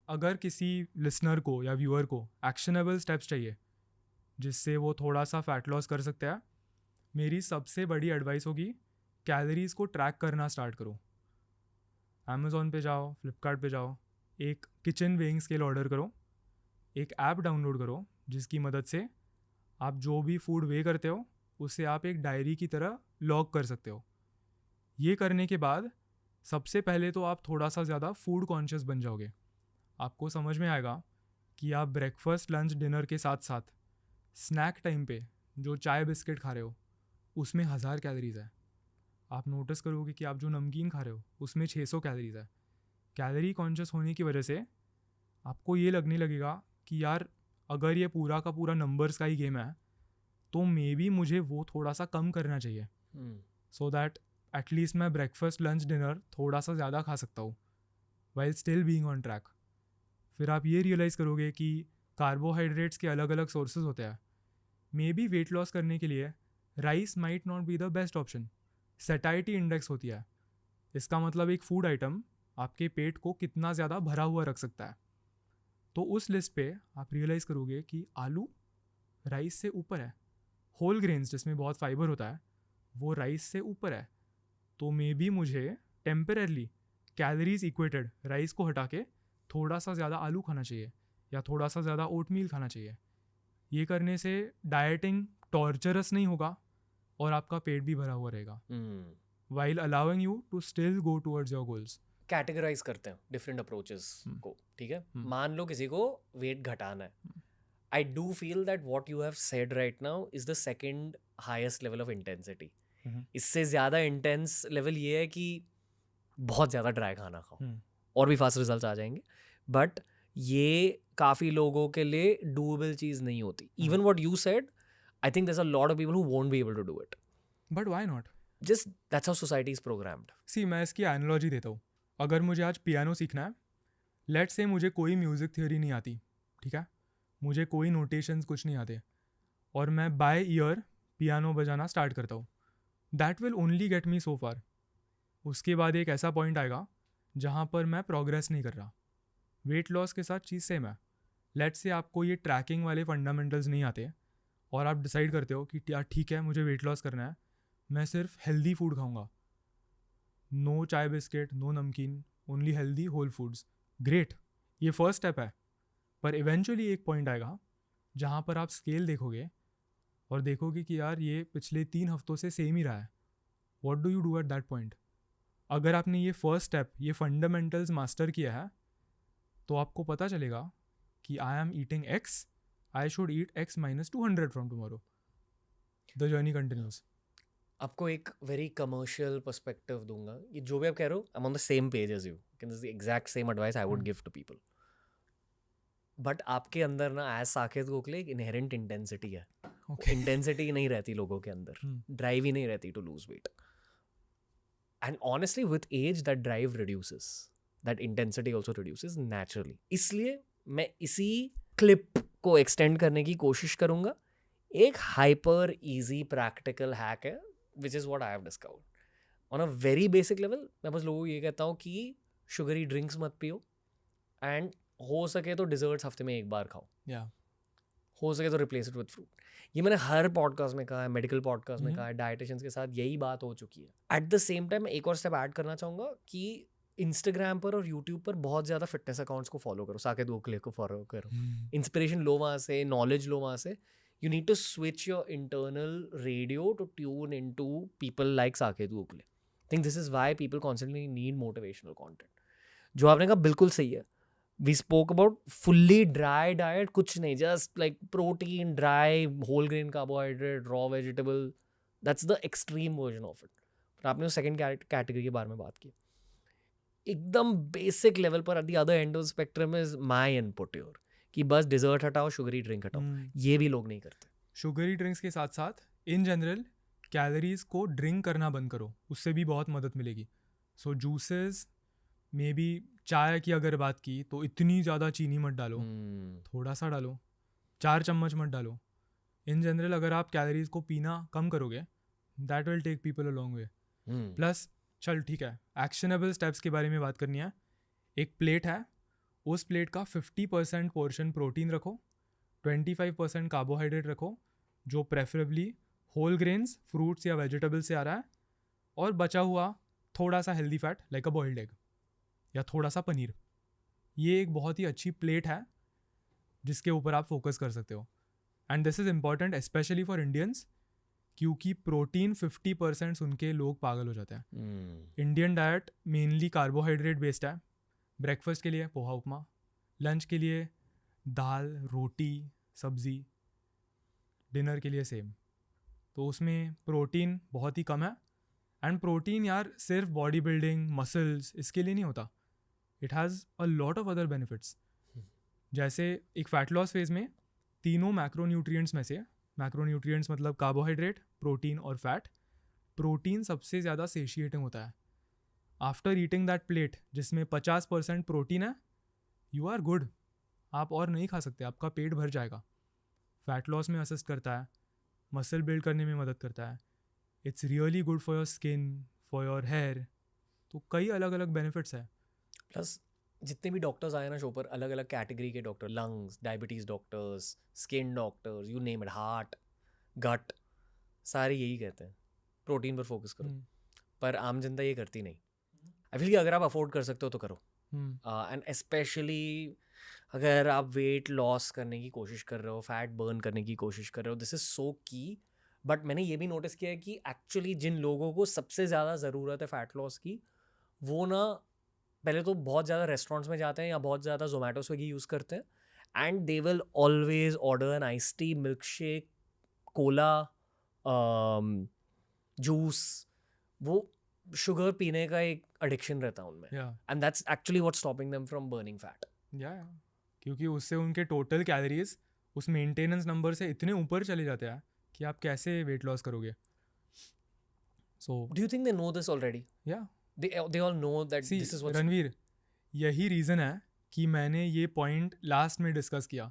अगर किसी लिसनर को या व्यूअर को एक्शनेबल स्टेप्स चाहिए जिससे वो थोड़ा सा फैट लॉस कर सकते हैं, मेरी सबसे बड़ी एडवाइस होगी कैलोरीज को ट्रैक करना स्टार्ट करो। अमेज़ॉन पे जाओ, फ्लिपकार्ट पे जाओ, एक किचन वेइंग स्केल ऑर्डर करो, एक ऐप डाउनलोड करो जिसकी मदद से आप जो भी फूड वे करते हो उसे आप एक डायरी की तरह लॉग कर सकते हो। ये करने के बाद सबसे पहले तो आप थोड़ा सा ज़्यादा फूड कॉन्शियस बन जाओगे। आपको समझ में आएगा कि आप ब्रेकफास्ट, लंच, डिनर के साथ साथ स्नैक टाइम पे जो चाय बिस्किट खा रहे हो उसमें 1000 कैलोरीज है। आप नोटिस करोगे कि आप जो नमकीन खा रहे हो उसमें 600 कैलोरीज है। कैलोरी कॉन्शियस होने की वजह से आपको ये लगने लगेगा कि यार अगर ये पूरा का पूरा नंबर्स का ही गेम है तो मे बी मुझे वो थोड़ा सा कम करना चाहिए, सो दैट एटलीस्ट मैं ब्रेकफास्ट, लंच, डिनर थोड़ा सा ज़्यादा खा सकता हूँ while still being on track. फिर आप ये रियलाइज़ करोगे कि कार्बोहाइड्रेट्स के अलग अलग सोर्सेज होते हैं। मे बी वेट लॉस करने के लिए rice might not be the best option. सेटाइटी index होती है, इसका मतलब एक फूड आइटम आपके पेट को कितना ज़्यादा भरा हुआ रख सकता है। तो उस लिस्ट पे आप रियलाइज़ करोगे कि आलू राइस से ऊपर है, होल ग्रेन्स जिसमें बहुत फाइबर होता है वो राइस से ऊपर है। तो मे बी मुझे टेम्पररली कैलोरीज इक्वेटेड राइस को हटा के थोड़ा सा ज़्यादा आलू खाना चाहिए या थोड़ा सा ज़्यादा ओटमील खाना चाहिए। ये करने से डाइटिंग टॉर्चरस नहीं होगा और आपका पेट भी भरा हुआ रहेगा while allowing you to still go towards your goals. Categorize करते हैं डिफरेंट अप्रोचेस को, ठीक है। मान लो किसी को वेट घटाना है, I do feel that what you have said right now is the second highest level of intensity. इससे ज़्यादा इंटेंस लेवल ये है कि बहुत ज़्यादा ड्राई खाना खाओ और भी फास्ट रिजल्ट आ जाएंगे, बट ये काफ़ी लोगों के लिए डूएबल चीज़ नहीं होती। Even what you said, I think there are a lot of people who won't be able to do it, but why not? Just that's how society is programmed. See, मैं इसकी एनालॉजी देता हूँ। अगर मुझे आज पियानो सीखना है, let's say मुझे कोई म्यूज़िक थ्योरी नहीं आती, ठीक है, मुझे कोई नोटेशंस कुछ नहीं आते, और मैं बाय ईयर पियानो बजाना स्टार्ट करता हूँ, that will only get me so far. उसके बाद एक ऐसा पॉइंट आएगा जहाँ पर मैं प्रोग्रेस नहीं कर रहा। वेट लॉस के साथ चीज़ सेम है। लेट्स से आपको ये ट्रैकिंग वाले फंडामेंटल्स नहीं आते और आप डिसाइड करते हो कि यार ठीक है मुझे वेट लॉस करना है, मैं सिर्फ हेल्दी फूड खाऊंगा, no chai biscuit, no namkeen, only healthy whole foods. Great, ये फर्स्ट स्टेप है, पर इवेंचुअली एक पॉइंट आएगा जहाँ पर आप स्केल देखोगे और देखोगे कि यार ये पिछले 3 हफ्तों से सेम ही रहा है। What do you do at that point? अगर आपने ये फर्स्ट स्टेप, ये फंडामेंटल्स मास्टर किया है, तो आपको पता चलेगा कि I am eating x, I should eat x minus 200 from tomorrow. The journey continues. आपको एक वेरी कमर्शियल पर्सपेक्टिव दूंगा, ये जो भी आप कह रहे हो, I am on the same page as you, this is the exact same advice I would give to people. But आपके अंदर ना एज साकेत गोखले एक इनहेरेंट इंटेंसिटी है। इंटेंसिटी नहीं रहती लोगों के अंदर, ड्राइव ही नहीं रहती to lose weight, and honestly with as that drive reduces, that intensity also reduces naturally. इसलिए मैं इसी क्लिप को एक्सटेंड करने की कोशिश करूंगा। एक हाइपर इजी प्रैक्टिकल हैक है which is what I have discovered on a very basic level. मैं बस लोगों को ये कहता हूँ कि शुगरी ड्रिंक्स मत पियो, एंड हो सके तो डिजर्ट्स हफ्ते में एक बार खाओ, हो सके तो रिप्लेस इट विद फ्रूट। ये मैंने हर पॉडकास्ट में कहा है, मेडिकल पॉडकास्ट में कहा है, डाइटिशियंस के साथ यही बात हो चुकी है। एट द सेम टाइम मैं एक और स्टेप ऐड करना चाहूँगा कि इंस्टाग्राम पर और यूट्यूब पर बहुत ज़्यादा फिटनेस अकाउंट्स को फॉलो करो, साकेत गोखले को फॉलो करो, इंस्पिरेशन लो वहाँ से, नॉलेज लो वहाँ से। You need to switch your internal radio to tune into people like Saket Gokhale. I think this is why people constantly need motivational content. जो आपने कहा बिल्कुल सही है. We spoke about fully dry diet, कुछ नहीं, just like protein, dry, whole grain carbohydrate, raw vegetable. That's the extreme version of it. पर आपने सेकंड कैटेगरी के बारे में बात की. एकदम बेसिक लेवल पर at the other end of the spectrum is my input here. कि बस डिजर्ट हटाओ, शुगरी ड्रिंक हटाओ, ये भी लोग नहीं करते। शुगरी ड्रिंक्स के साथ साथ इन जनरल कैलोरीज को ड्रिंक करना बंद करो, उससे भी बहुत मदद मिलेगी। सो जूसेस, मे बी चाय की अगर बात की तो इतनी ज़्यादा चीनी मत डालो, थोड़ा सा डालो, 4 चम्मच मत डालो। इन जनरल अगर आप कैलोरीज को पीना कम करोगे, that will take people a long way. Plus चल ठीक है, एक्शनेबल स्टेप्स के बारे में बात करनी है। एक प्लेट है, उस प्लेट का 50% पोर्शन प्रोटीन रखो, 25% कार्बोहाइड्रेट रखो जो प्रेफरेबली होल ग्रेन्स, फ्रूट्स या वेजिटेबल से आ रहा है, और बचा हुआ थोड़ा सा हेल्दी फैट लाइक अ बॉइल्ड एग या थोड़ा सा पनीर। ये एक बहुत ही अच्छी प्लेट है जिसके ऊपर आप फोकस कर सकते हो। And this is important specially for Indians, क्योंकि प्रोटीन 50% सुन के लोग पागल हो जाते हैं। Indian diet mainly carbohydrate based है। ब्रेकफास्ट के लिए पोहा उपमा, लंच के लिए दाल रोटी सब्ज़ी, डिनर के लिए सेम। तो उसमें प्रोटीन बहुत ही कम है। एंड प्रोटीन यार सिर्फ बॉडी बिल्डिंग मसल्स इसके लिए नहीं होता, it has a lot of other benefits. जैसे एक फ़ैट लॉस फेज़ में तीनों मैक्रोन्यूट्रिएंट्स में से, मैक्रोन्यूट्रिएंट्स मतलब कार्बोहाइड्रेट, प्रोटीन और फैट, प्रोटीन सबसे ज़्यादा सेशिएटिंग होता है। आफ्टर ईटिंग दैट प्लेट जिसमें 50% प्रोटीन है, यू आर गुड, आप और नहीं खा सकते, आपका पेट भर जाएगा। फैट लॉस में असिस्ट करता है, मसल बिल्ड करने में मदद करता है, it's really good for your skin, for your hair. तो कई अलग अलग बेनिफिट्स है। प्लस जितने भी डॉक्टर्स आए ना शो पर, अलग अलग कैटेगरी के doctor, lungs, diabetes doctors, skin doctors, you name it, heart, gut, सारे यही कहते हैं प्रोटीन पर फोकस करो। पर आम जनता ये करती नहीं। आई फील कि अगर आप अफोर्ड कर सकते हो तो करो। एंड स्पेशली अगर आप वेट लॉस करने की कोशिश कर रहे हो, फैट बर्न करने की कोशिश कर रहे हो, दिस इज़ सो की। बट मैंने ये भी नोटिस किया है कि एक्चुअली जिन लोगों को सबसे ज़्यादा ज़रूरत है फैट लॉस की, वो ना पहले तो बहुत ज़्यादा रेस्टोरेंट्स में जाते हैं या बहुत ज़्यादा जोमेटो स्विगी यूज़ करते हैं and they will always order an ice tea, milk shake, Cola, juice. वो शुगर पीने का एक एडिक्शन रहता है उनमें, and that's actually what's stopping them from burning fat. क्योंकि उससे उनके टोटल कैलोरीज उस मेंटेनेंस नंबर से इतने ऊपर चले जाते हैं कि आप कैसे वेट लॉस करोगे। So do you think they know this already? या they all know that this is what's Ranveer, यही रीज़न है कि मैंने ये पॉइंट लास्ट में डिस्कस किया,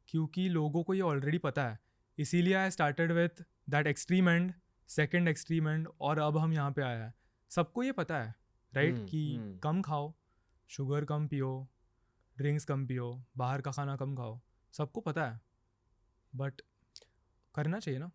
क्योंकि लोगों को ये ऑलरेडी पता है। इसीलिए I started with that extreme and, second extreme and, और अब हम यहाँ पे आए हैं। सबको ये पता है राइट कि कम खाओ, शुगर कम पियो, ड्रिंक्स कम पियो, बाहर का खाना कम खाओ, सबको पता है, बट करना चाहिए ना।